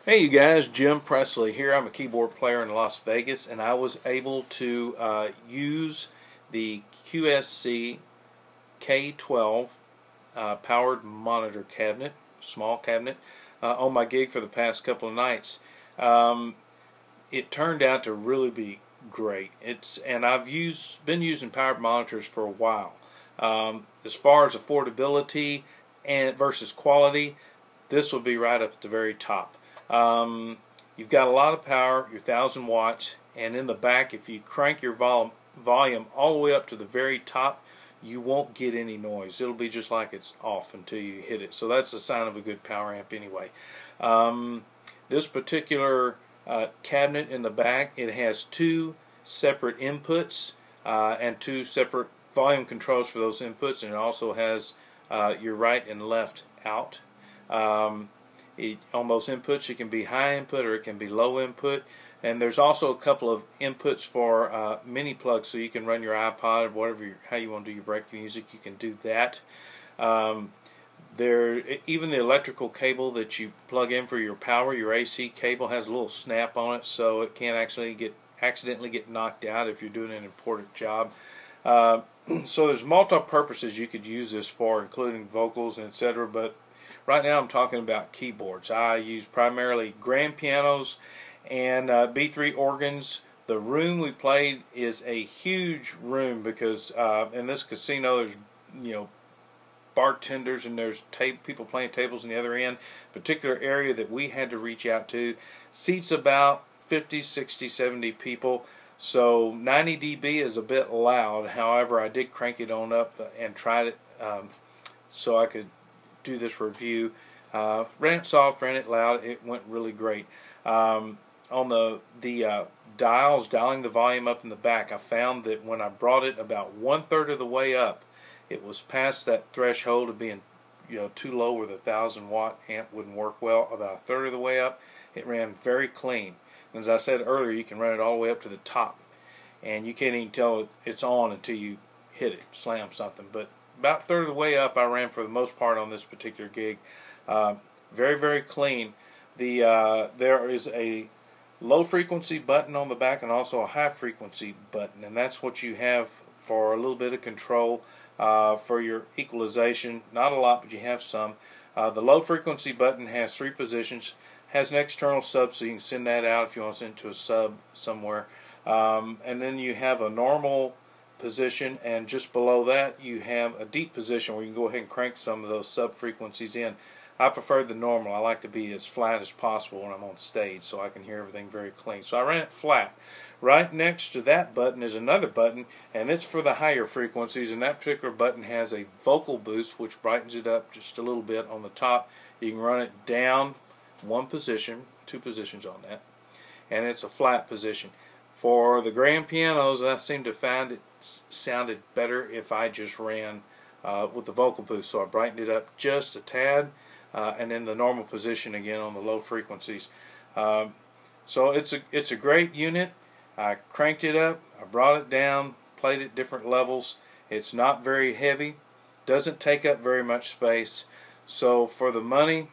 Hey you guys, Jim Presley here. I'm a keyboard player in Las Vegas, and I was able to use the QSC K12 powered monitor cabinet, small cabinet, on my gig for the past couple of nights. It turned out to really be great. And I've been using powered monitors for a while. As far as affordability and versus quality, this will be right up at the very top. You've got a lot of power, your 1,000 watts, and in the back, if you crank your volume all the way up to the very top, you won't get any noise. It'll be just like it's off until you hit it. So that's a sign of a good power amp anyway. This particular cabinet in the back, it has two separate inputs and two separate volume controls for those inputs, and it also has your right and left out. On those inputs, it can be high input or it can be low input, and there's also a couple of inputs for mini plugs, so you can run your iPod, whatever how you want to do your break music, you can do that. Even the electrical cable that you plug in for your power, your AC cable, has a little snap on it, so it can't actually accidentally get knocked out if you're doing an important job. So there's multiple purposes you could use this for, including vocals and etc. But right now I'm talking about keyboards. I use primarily grand pianos and B3 organs. The room we played is a huge room because in this casino there's bartenders and there's people playing tables on the other end. Particular area that we had to reach out to seats about 50, 60, 70 people. So 90 dB is a bit loud. However, I did crank it on up and tried it so I could do this review. Ran it soft, ran it loud. It went really great. On the dials, dialing the volume up in the back, I found that when I brought it about 1/3 of the way up, it was past that threshold of being too low where the 1,000 watt amp wouldn't work well. About 1/3 of the way up, it ran very clean. And as I said earlier, you can run it all the way up to the top, and you can't even tell it's on until you hit it, slam something. But about 1/3 of the way up, I ran for the most part on this particular gig. Very, very clean. There is a low frequency button on the back and also a high frequency button, and that's what you have for a little bit of control for your equalization. Not a lot, but you have some. The low frequency button has 3 positions, has an external sub, so you can send that out if you want to send it to a sub somewhere. And then you have a normal position, and just below that you have a deep position where you can go ahead and crank some of those sub frequencies in. I prefer the normal. I like to be as flat as possible when I'm on stage so I can hear everything very clean. So I ran it flat. Right next to that button is another button, and it's for the higher frequencies, and that particular button has a vocal boost which brightens it up just a little bit on the top. You can run it down 1 position, 2 positions on that, and it's a flat position. For the grand pianos, I seem to find it sounded better if I just ran with the vocal boost, so I brightened it up just a tad, and then the normal position again on the low frequencies. So it's a great unit. I cranked it up, I brought it down, played at different levels. It's not very heavy, doesn't take up very much space. So for the money,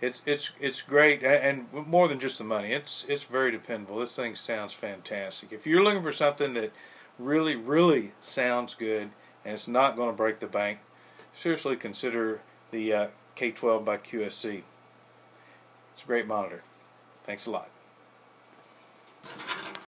it's great, and more than just the money, it's very dependable. This thing sounds fantastic. If you're looking for something that really sounds good and it's not going to break the bank, seriously consider the K12 by QSC. It's a great monitor. Thanks a lot.